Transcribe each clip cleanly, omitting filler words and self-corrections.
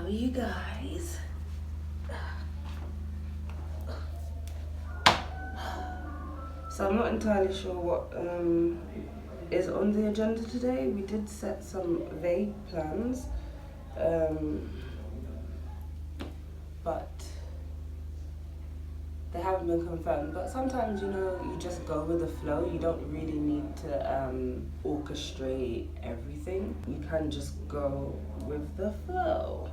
are you guys? So I'm not entirely sure what is on the agenda today. We did set some vague plans, but they haven't been confirmed. But sometimes, you know, you just go with the flow. You don't really need to orchestrate everything. You can just go with the flow.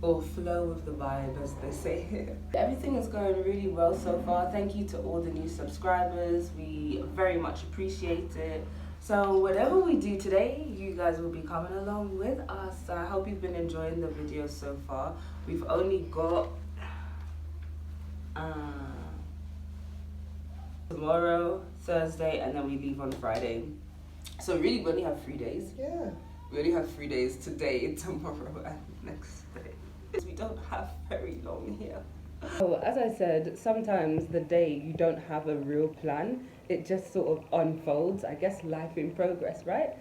Or flow with the vibe, as they say here. Everything is going really well so far. Thank you to all the new subscribers. We very much appreciate it. So whatever we do today, you guys will be coming along with us. I hope you've been enjoying the videos so far. We've only got tomorrow, Thursday, and then we leave on Friday. So really, we only have 3 days. Yeah. We only have 3 days: today, tomorrow, and next day. We don't have very long here. So as I said, sometimes the day you don't have a real plan. It just sort of unfolds. I guess life in progress, right?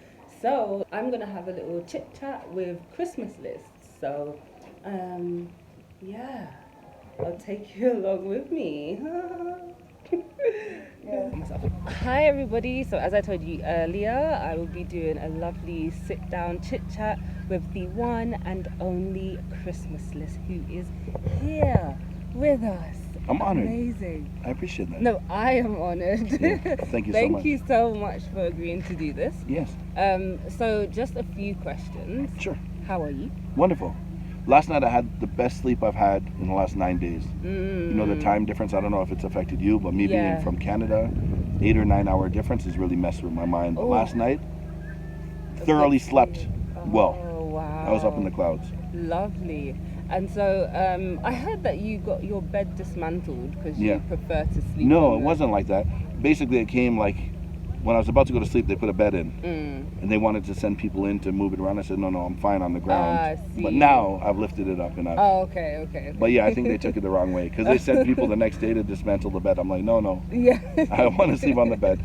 So I'm gonna have a little chit chat with Christmas lists. So yeah, I'll take you along with me. Yeah. Hi everybody, so as I told you earlier, I will be doing a lovely sit down chit chat with the one and only Christmas list, who is here with us. I'm honored. Amazing. I appreciate that. No, I am honored. Yeah, thank you so Thank much. you so much for agreeing to do this. Yes. So just a few questions. Sure. How are you? Wonderful. Last night I had the best sleep I've had in the last 9 days. You know, the time difference, I don't know if it's affected you, but me being from Canada, 8 or 9 hour difference has really messed with my mind. But last night, thoroughly slept well. Oh, wow. I was up in the clouds. Lovely. And so I heard that you got your bed dismantled because you prefer to sleep. No, it wasn't like that. Basically, it came like when I was about to go to sleep, they put a bed in. And they wanted to send people in to move it around. I said, no, I'm fine on the ground. But now I've lifted it up and I've... Oh, okay. But yeah, I think they took it the wrong way because they sent people the next day to dismantle the bed. I'm like, no. Yeah. I want to sleep on the bed.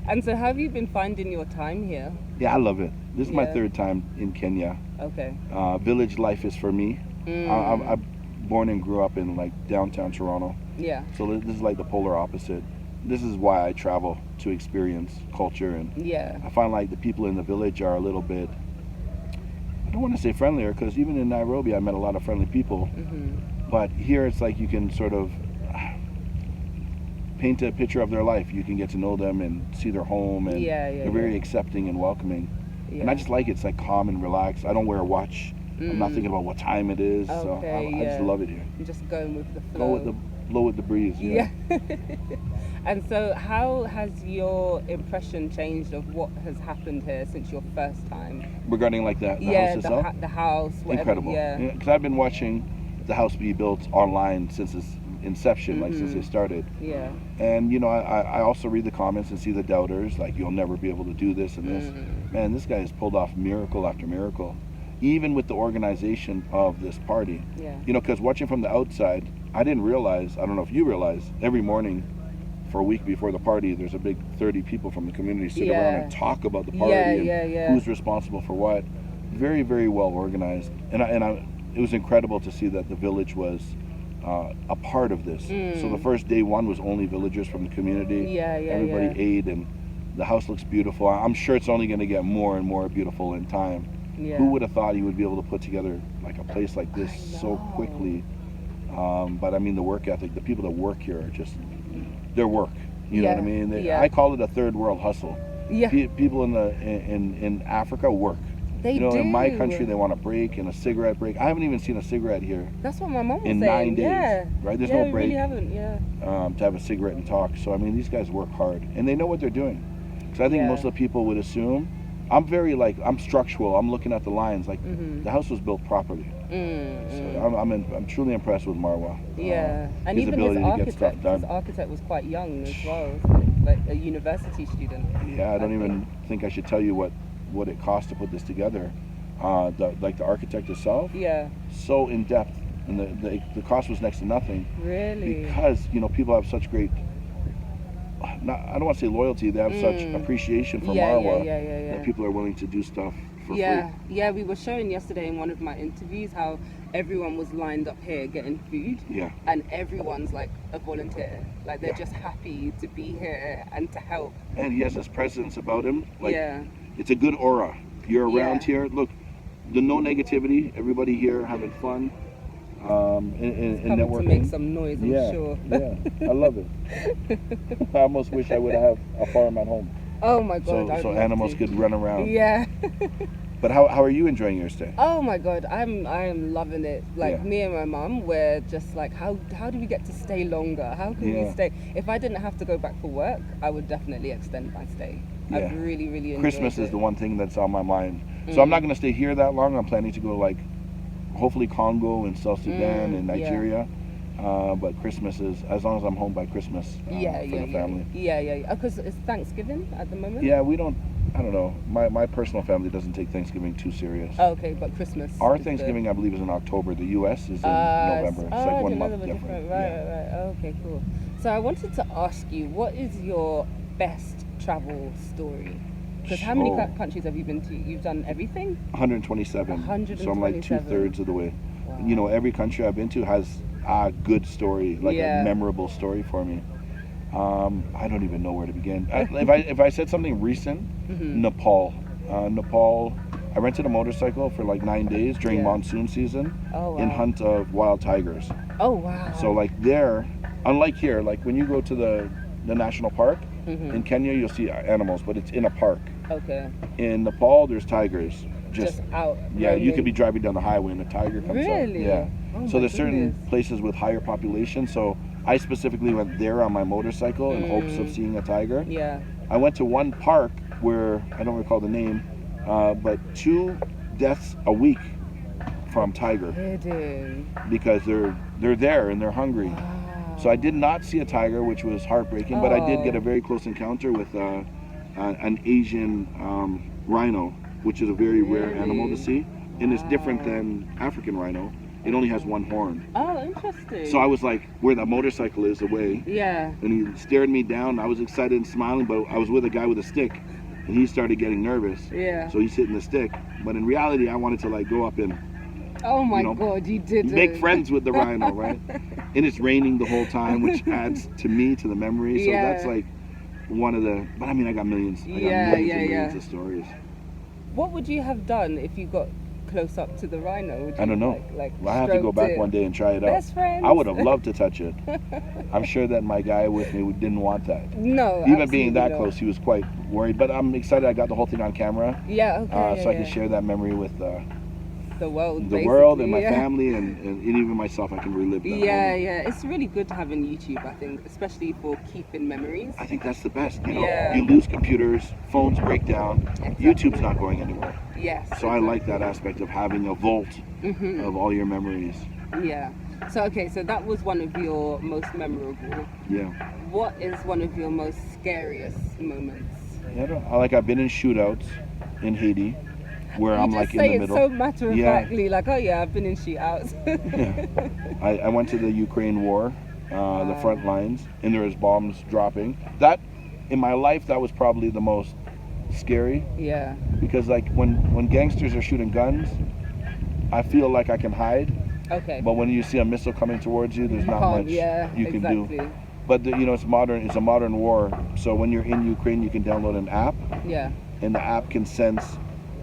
And so how have you been finding your time here? Yeah, I love it. This is my 3rd time in Kenya. Okay. Village life is for me. I'm born and grew up in like downtown Toronto. Yeah. So this is like the polar opposite. This is why I travel, to experience culture, and I find like the people in the village are a little bit, I don't want to say friendlier, because even in Nairobi I met a lot of friendly people, but here it's like you can sort of paint a picture of their life. You can get to know them and see their home, and they're very accepting and welcoming, and I just like it. It's like calm and relaxed. I don't wear a watch. I'm not thinking about what time it is, so I just love it here. You're just going with the flow. Go with the flow with the breeze. Yeah. And so how has your impression changed of what has happened here since your first time? Regarding like the house itself? The house, whatever. Incredible. Because I've been watching the house be built online since its inception, like since they started. Yeah. And you know, I also read the comments and see the doubters, like you'll never be able to do this and this. Man, this guy has pulled off miracle after miracle, even with the organization of this party. Yeah. You know, because watching from the outside, I didn't realize, I don't know if you realize, every morning for a week before the party, there's a big 30 people from the community sit around and talk about the party and who's responsible for what. Very, very well organized. And it was incredible to see that the village was a part of this. So the first day one was only villagers from the community. Everybody ate, and the house looks beautiful. I'm sure it's only going to get more and more beautiful in time. Who would have thought he would be able to put together like a place like this so quickly? But I mean, the work ethic, the people that work here are just, their work. You know what I mean? I call it a third world hustle. People in Africa work. They do. In my country, they want a break and a cigarette break. I haven't even seen a cigarette here. That's what my mom was saying. In 9 days, right? There's no break. Really haven't, to have a cigarette and talk. So I mean, these guys work hard and they know what they're doing. Because I think most of the people would assume, I'm structural. I'm looking at the lines. Like the house was built properly. So I'm truly impressed with Marwa. And his even ability his to get stuff done. His architect was quite young as well, like a university student. Yeah, I don't even think I should tell you what it cost to put this together. The architect itself. So in depth, and the cost was next to nothing. Really. Because people have such great. I don't want to say loyalty. They have such appreciation for Marwa that people are willing to do stuff for yeah, free. yeah. We were showing yesterday in one of my interviews how everyone was lined up here getting food. Yeah. And everyone's like a volunteer. Like they're just happy to be here and to help. And he has this presence about him. Like, yeah. It's a good aura. You're around here. Look, the no negativity. Everybody here having fun. And networking. To make some noise, I'm sure. Yeah, I love it. I almost wish I would have a farm at home. Oh my God! So animals could run around. Yeah. But how are you enjoying your stay? Oh my God, I'm loving it. Like me and my mum, we're just like, how do we get to stay longer? How can we stay? If I didn't have to go back for work, I would definitely extend my stay. I've really enjoyed Christmas is the one thing that's on my mind. So I'm not going to stay here that long. I'm planning to go like hopefully Congo and South Sudan and Nigeria. But Christmas is, as long as I'm home by Christmas for the family. Yeah. Because it's Thanksgiving at the moment? Yeah, we don't, I don't know. My personal family doesn't take Thanksgiving too serious. Oh, okay, but Christmas. Our Thanksgiving, I believe, is in October. The U.S. is in November. It's like 1 month different. Right. Oh, okay, cool. So I wanted to ask you, what is your best travel story? Because how many countries have you been to? You've done everything? 127. 127. So I'm like 2/3 of the way. Wow. You know, every country I've been to has a good story, like a memorable story for me. I don't even know where to begin. If I said something recent, Nepal. Nepal, I rented a motorcycle for like 9 days during monsoon season in hunt of wild tigers. Oh, wow. So like there, unlike here, like when you go to the national park, in Kenya you'll see animals, but it's in a park. Okay. In Nepal, there's tigers. Just out. Yeah, you could be driving down the highway and a tiger comes up. Really? Yeah. Oh, so there's certain places with higher population. So I specifically went there on my motorcycle in hopes of seeing a tiger. Yeah. I went to one park where, I don't recall the name, but 2 deaths a week from tiger. Because they're there and they're hungry. Wow. So I did not see a tiger, which was heartbreaking, but I did get a very close encounter with an Asian rhino, which is a very rare animal to see, and it's different than African rhino. It only has 1 horn. Oh, interesting. So I was like, where the motorcycle is away. Yeah. And he stared me down. I was excited and smiling, but I was with a guy with a stick, and he started getting nervous. Yeah. So he's hitting the stick. But in reality, I wanted to like go up and, oh my God, you did make friends with the rhino, right? And it's raining the whole time, which adds to the memory. So that's like one of the, but I mean, I got millions. I got millions of stories. What would you have done if you got close up to the rhino? Would you, I don't know. Like I have to go back one day and try it out. Best friends? I would have loved to touch it. I'm sure that my guy with me didn't want that. No, even being that close, he was quite worried. But I'm excited I got the whole thing on camera. Yeah, okay. So I can share that memory with the world, and my family, and even myself. I can relive that. Yeah. It's really good having YouTube, I think, especially for keeping memories. I think that's the best. You know, you lose computers, phones break down. Exactly. YouTube's not going anywhere. Yes. So I like that aspect of having a vault of all your memories. Yeah. So so that was one of your most memorable. Yeah. What is one of your most scariest moments? I've been in shootouts in Haiti, where I'm like in the middle. So matter of factly, like, oh yeah, I've been in shootouts. I went to the Ukraine war, the front lines, and there was bombs dropping. That, in my life, that was probably the most scary. Yeah. Because like when gangsters are shooting guns, I feel like I can hide. Okay. But when you see a missile coming towards you, there's not much you can do. But it's modern. It's a modern war. So when you're in Ukraine, you can download an app. Yeah. And the app can sense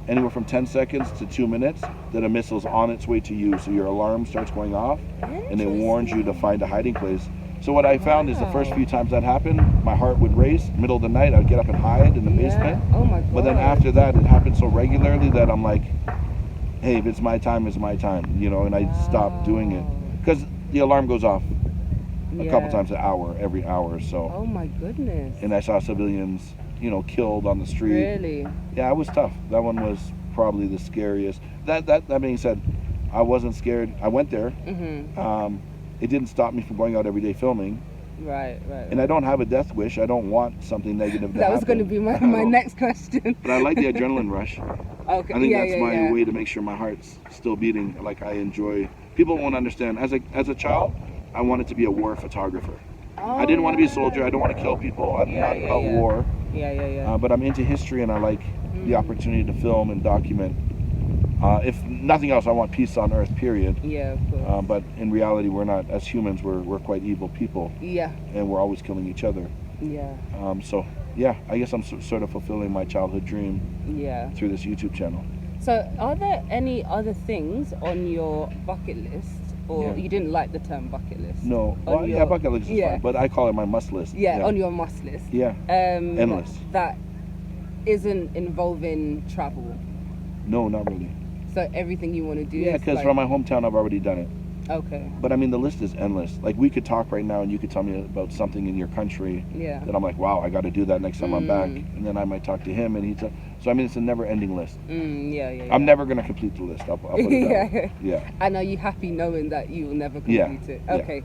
anywhere from 10 seconds to 2 minutes that a missile's on its way to you. So your alarm starts going off, and it warns you to find a hiding place. So what I found is the first few times that happened, my heart would race. Middle of the night, I'd get up and hide in the basement. Oh my God. But then after that, it happened so regularly that I'm like, hey, if it's my time, it's my time, and I stopped doing it. Because the alarm goes off a couple times an hour, every hour or so. Oh my goodness. And I saw civilians, killed on the street. Really? Yeah, it was tough. That one was probably the scariest. That being said, I wasn't scared. I went there. It didn't stop me from going out every day filming. Right. And I don't have a death wish. I don't want something negative to happen. That was going to be my next question. But I like the adrenaline rush. Okay. I think that's my way to make sure my heart's still beating. Like I enjoy. People won't understand. As a child, I wanted to be a war photographer. I didn't want to be a soldier. I don't want to kill people. I'm not about war. But I'm into history, and I like the opportunity to film and document. If nothing else, I want peace on Earth, period. Yeah, of course. But in reality, we're not. As humans, we're quite evil people. Yeah. And we're always killing each other. Yeah. So, yeah, I guess I'm sort of fulfilling my childhood dream. Yeah. Through this YouTube channel. So, are there any other things on your bucket list? Or you didn't like the term bucket list? No. Well, bucket list is fine, but I call it my must list. Yeah, on your must list. Yeah. Endless. That isn't involving travel. No, not really. So everything you want to do. Yeah, because from my hometown, I've already done it. Okay. But I mean, the list is endless. Like, we could talk right now, and you could tell me about something in your country. Yeah. That I'm like, wow, I got to do that next time I'm back, and then I might talk to him, and so I mean, it's a never-ending list. I'm never gonna complete the list. I'll put it that way. Yeah. And are you happy knowing that you will never complete it? Okay.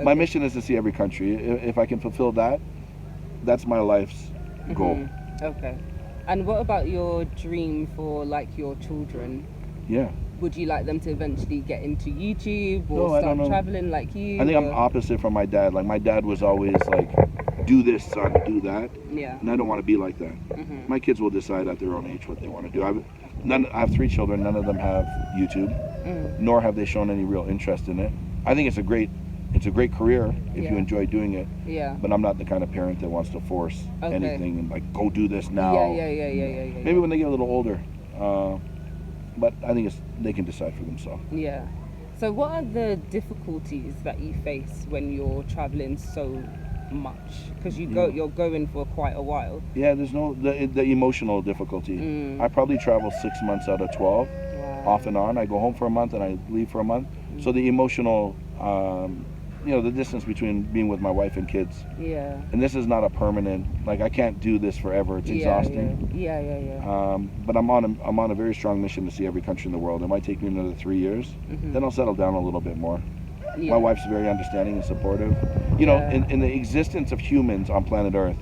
My mission is to see every country. If I can fulfill that, that's my life's goal. Okay. And what about your dream for like your children? Yeah. Would you like them to eventually get into YouTube or start traveling like you? I think I'm opposite from my dad. Like, my dad was always like, do this, son, do that. Yeah. And I don't want to be like that. My kids will decide at their own age what they want to do. I have 3 children. None of them have YouTube, nor have they shown any real interest in it. I think it's a great career if you enjoy doing it. Yeah. But I'm not the kind of parent that wants to force anything and like, go do this now. Yeah. Maybe when they get a little older. But I think they can decide for themselves. Yeah. So what are the difficulties that you face when you're traveling so much? Because you're going for quite a while. Yeah, there's the emotional difficulty. I probably travel 6 months out of 12, off and on. I go home for a month and I leave for a month. So the emotional, the distance between being with my wife and kids. Yeah. And this is not a permanent. Like, I can't do this forever. It's exhausting. Yeah. But I'm on a very strong mission to see every country in the world. It might take me another 3 years. Then I'll settle down a little bit more. Yeah. My wife's very understanding and supportive. You know, in the existence of humans on planet Earth,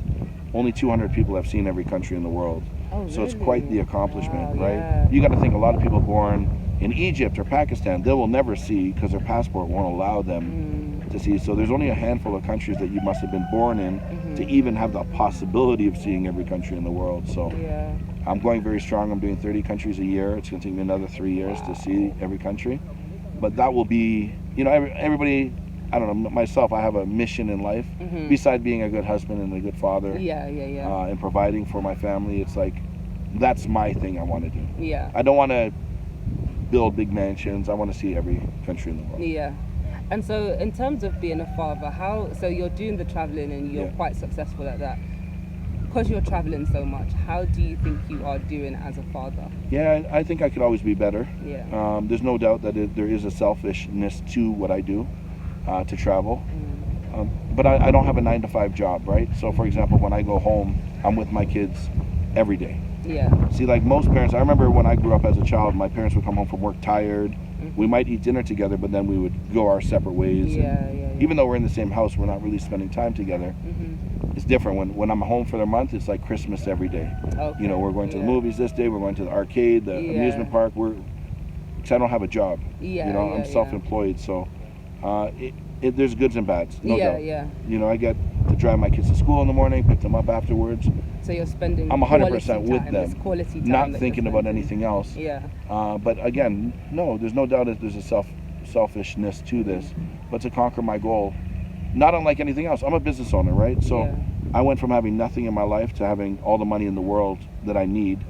only 200 people have seen every country in the world. Oh, so it's quite the accomplishment, wow, right? Yeah. You got to think, a lot of people born in Egypt or Pakistan, they will never see because their passport won't allow them to see. So there's only a handful of countries that you must have been born in to even have the possibility of seeing every country in the world. So I'm going very strong. I'm doing 30 countries a year. It's going to take me another 3 years to see every country. But that will be, everybody, I don't know, myself, I have a mission in life. Besides being a good husband and a good father. And providing for my family, it's like, that's my thing I want to do. Yeah. I don't want to build big mansions. I want to see every country in the world. Yeah. And so in terms of being a father, so you're doing the traveling and you're quite successful at that. Because you're traveling so much, how do you think you are doing as a father? Yeah, I think I could always be better. Yeah. There's no doubt that there is a selfishness to what I do, to travel. But I don't have a 9-to-5 job, right? So for example, when I go home, I'm with my kids every day. Yeah. See, like most parents, I remember when I grew up as a child, my parents would come home from work tired. We might eat dinner together, but then we would go our separate ways. Even though we're in the same house, we're not really spending time together. It's different. When I'm home for the month, it's like Christmas every day. Okay. We're going to the movies this day, we're going to the arcade, the amusement park. Because I don't have a job. I'm self-employed, so there's goods and bads, no doubt. I get to drive my kids to school in the morning, pick them up afterwards. So you're spending I'm 100% with them, it's quality time, not thinking about anything else. But again, no, there's no doubt that there's a selfishness to this, but to conquer my goal, not unlike anything else. I'm a business owner, right? So I went from having nothing in my life to having all the money in the world that I need.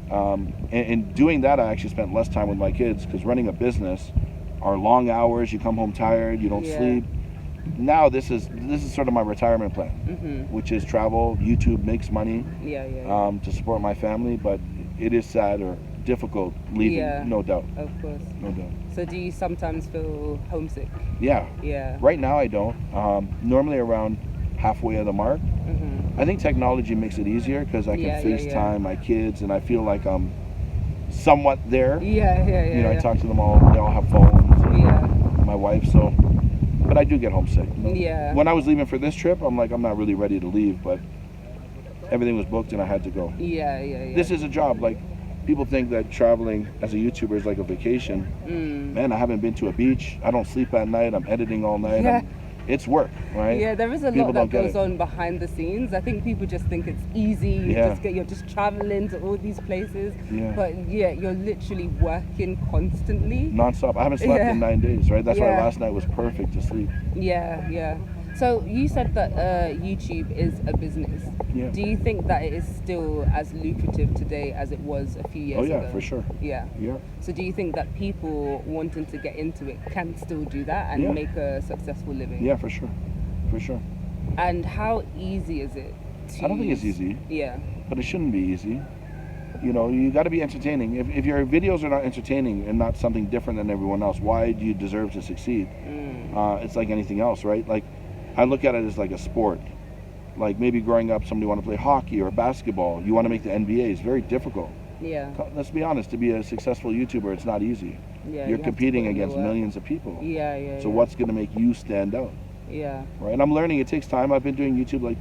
And doing that, I actually spent less time with my kids, because running a business are long hours. You come home tired, you don't sleep. Now this is sort of my retirement plan, which is travel. YouTube makes money to support my family, but it is sad or difficult leaving, no doubt. Of course. No doubt. So do you sometimes feel homesick? Yeah. Right now I don't. Normally around halfway of the mark. I think technology makes it easier, because I can FaceTime my kids and I feel like I'm somewhat there. I talk to them all. They all have phones. My wife, so. But I do get homesick. When I was leaving for this trip, I'm like, I'm not really ready to leave, but everything was booked and I had to go. This is a job. Like, people think that traveling as a YouTuber is like a vacation. Man, I haven't been to a beach. I don't sleep at night. I'm editing all night. it's work, right? Yeah, there is a lot that goes on behind the scenes. I think people just think it's easy. You're just traveling to all these places. Yeah. But yeah, you're literally working constantly. Non-stop. I haven't slept in 9 days, right? That's why last night was perfect to sleep. Yeah, yeah. So you said that YouTube is a business. Yeah. Do you think that it is still as lucrative today as it was a few years ago? Oh yeah, for sure. Yeah. Yeah. So do you think that people wanting to get into it can still do that and make a successful living? Yeah, for sure. For sure. And how easy is it to I don't think it's easy. Yeah. But it shouldn't be easy. You know, you got to be entertaining. If your videos are not entertaining and not something different than everyone else, why do you deserve to succeed? It's like anything else, right? Like, I look at it as like a sport. Like maybe growing up, somebody want to play hockey or basketball. You want to make the NBA. It's very difficult. Yeah. Let's be honest. To be a successful YouTuber, it's not easy. Yeah. You're competing against millions of people. Yeah. So what's going to make you stand out? Yeah. Right. And I'm learning. It takes time. I've been doing YouTube like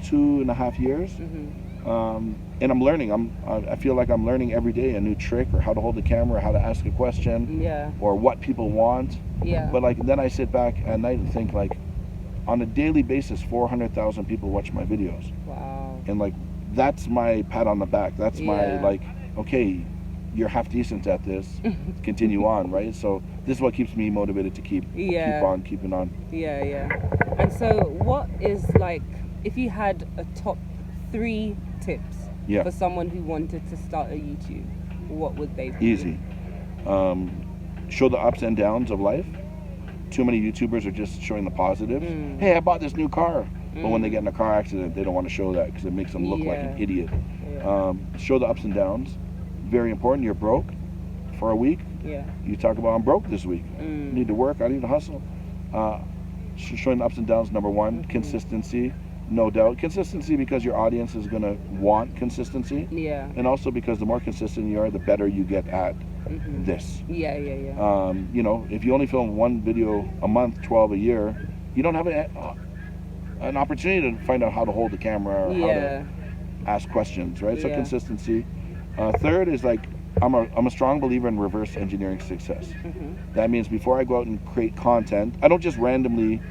2.5 years. And I'm learning. I feel like I'm learning every day a new trick, or how to hold the camera, or how to ask a question, or what people want. Yeah. But like then I sit back at night and think like, on a daily basis, 400,000 people watch my videos. Wow. And like that's my pat on the back. That's my like, okay, you're half decent at this. Continue on, right? So this is what keeps me motivated to keep on keeping on. Yeah. And so what is like, if you had a top 3 tips for someone who wanted to start a YouTube, what would they be? Easy. Show the ups and downs of life. Too many YouTubers are just showing the positives. Hey, I bought this new car. But when they get in a car accident, they don't want to show that because it makes them look like an idiot. Show the ups and downs. Very important. You're broke for a week. You talk about, I'm broke this week. I need to work. I need to hustle. Showing the ups and downs, number 1. Consistency. No doubt. Consistency because your audience is going to want consistency. Yeah. And also because the more consistent you are, the better you get at this. Yeah. You know, if you only film 1 video a month, 12 a year, you don't have an opportunity to find out how to hold the camera or how to ask questions, right? So consistency. Third is like, I'm a strong believer in reverse engineering success. That means before I go out and create content, I don't just randomly.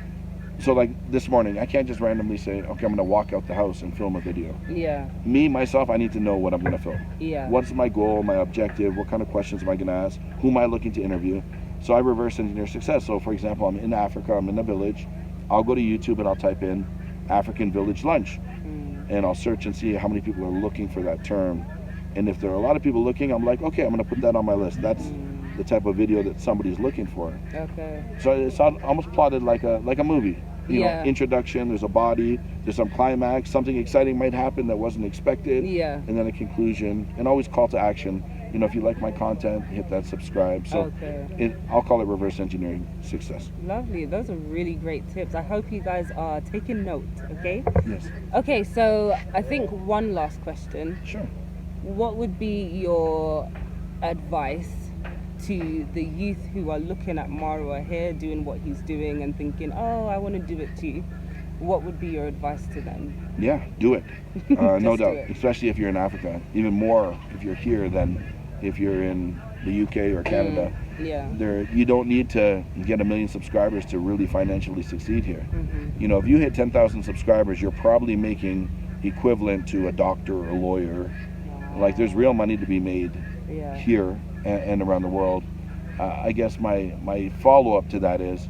So like this morning, I can't just randomly say, okay, I'm going to walk out the house and film a video. Yeah. Me, myself, I need to know what I'm going to film. Yeah. What's my goal, my objective, what kind of questions am I going to ask, who am I looking to interview? So I reverse engineer success. So for example, I'm in Africa, I'm in a village. I'll go to YouTube and I'll type in African village lunch. And I'll search and see how many people are looking for that term. And if there are a lot of people looking, I'm like, okay, I'm going to put that on my list. That's the type of video that somebody's looking for. Okay. So it's almost plotted like a movie. You know, introduction, there's a body, there's some climax, something exciting might happen that wasn't expected. Yeah. And then a conclusion, and always call to action. You know, if you like my content, hit that subscribe. So I'll call it reverse engineering success. Lovely. Those are really great tips. I hope you guys are taking note, okay? Yes. Okay, so I think one last question. Sure. What would be your advice to the youth who are looking at Marwa here doing what he's doing and thinking, oh, I want to do it too? What would be your advice to them? Yeah, do it. No doubt. Especially if you're in Africa. Even more if you're here than if you're in the UK or Canada. You don't need to get 1 million subscribers to really financially succeed here. You know, if you hit 10,000 subscribers, you're probably making equivalent to a doctor or a lawyer. Like, there's real money to be made here and around the world. I guess my follow-up to that is,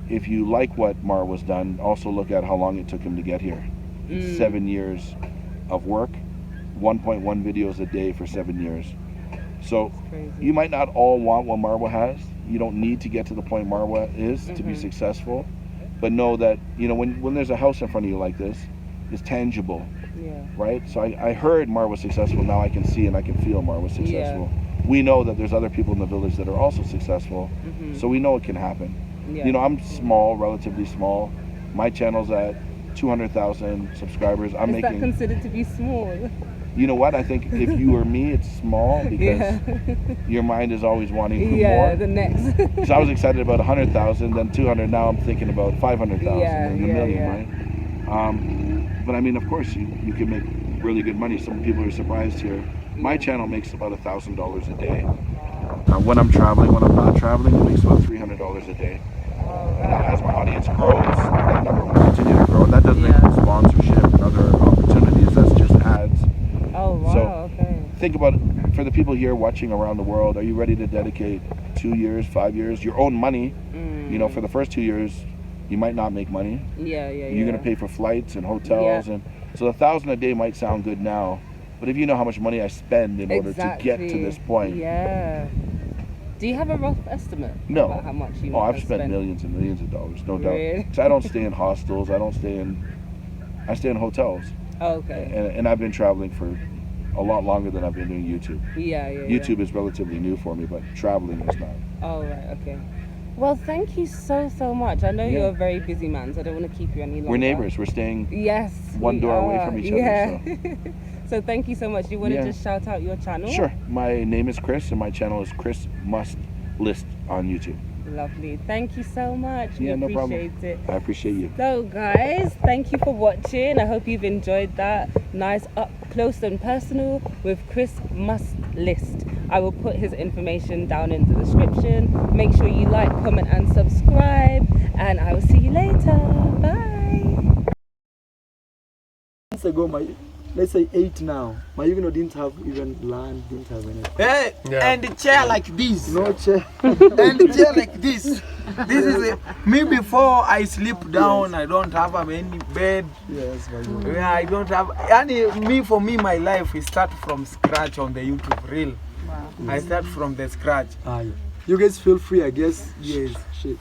if you like what Marwa's done, also look at how long it took him to get here. 7 years of work, 1.1 videos a day for 7 years. So you might not all want what Marwa has. You don't need to get to the point Marwa is to be successful. But know that, you know, when there's a house in front of you like this, it's tangible. Right? So I heard Marwa was successful. Now I can see and I can feel Marwa was successful. We know that there's other people in the village that are also successful. So we know it can happen. You know, I'm small, relatively small. My channel's at 200,000 subscribers. Is that considered to be small? You know what? I think if you or me, it's small because your mind is always wanting more. Yeah, the next. Because I was excited about 100,000, then 200. Now I'm thinking about 500,000 and a million, right? But I mean, of course, you can make really good money. Some people are surprised here. My channel makes about $1,000 a day. When I'm traveling, when I'm not traveling, it makes about $300 a day. Now, as my audience grows, number one, continue to grow. And that doesn't include sponsorship and other opportunities. That's just ads. Oh, wow, so okay. Think about it. For the people here watching around the world, are you ready to dedicate 2 years, 5 years, your own money? You know, for the first 2 years, you might not make money. You're going to pay for flights and hotels. And so $1,000 a day might sound good now. But if you know how much money I spend in order to get to this point. Yeah. Do you have a rough estimate about how much you I've spent millions and millions of dollars, no Really? doubt. 'Cause I don't stay in hostels. I stay in hotels. Oh, okay. And I've been traveling for a lot longer than I've been doing YouTube. YouTube is relatively new for me, but traveling is not. Oh, right, okay. Well, thank you so much. I know you're a very busy man, so I don't want to keep you any longer. We're neighbors. We're staying one door away from each other. So. So thank you so much. You want to just shout out your channel? Sure. My name is Chris, and my channel is Chris Must List on YouTube. Lovely. Thank you so much. Yeah, no problem. It. I appreciate you. So guys, thank you for watching. I hope you've enjoyed that nice up close and personal with Chris Must List. I will put his information down in the description. Make sure you like, comment and subscribe, and I will see you later. Bye. Months ago, let's say 8 now, my Yugno didn't have even land, didn't have anything. Hey, and a chair like this. No chair. And a chair like this. This is me before I sleep down. I don't have any bed. Yes, I don't have any. For me, my life is start from scratch on the YouTube reel. Wow. I start from the scratch. You guys feel free, I guess. Yes. Shit.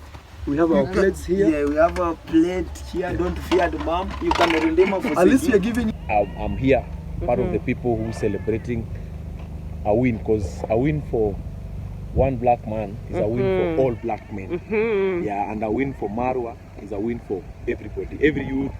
We have our plates here. Yeah, we have a plate here. Don't fear the mom. You can redeem for at least we are giving. I'm here, part of the people who celebrating a win, because a win for one black man is a win for all black men. Yeah, and a win for Marwa is a win for everybody. Every youth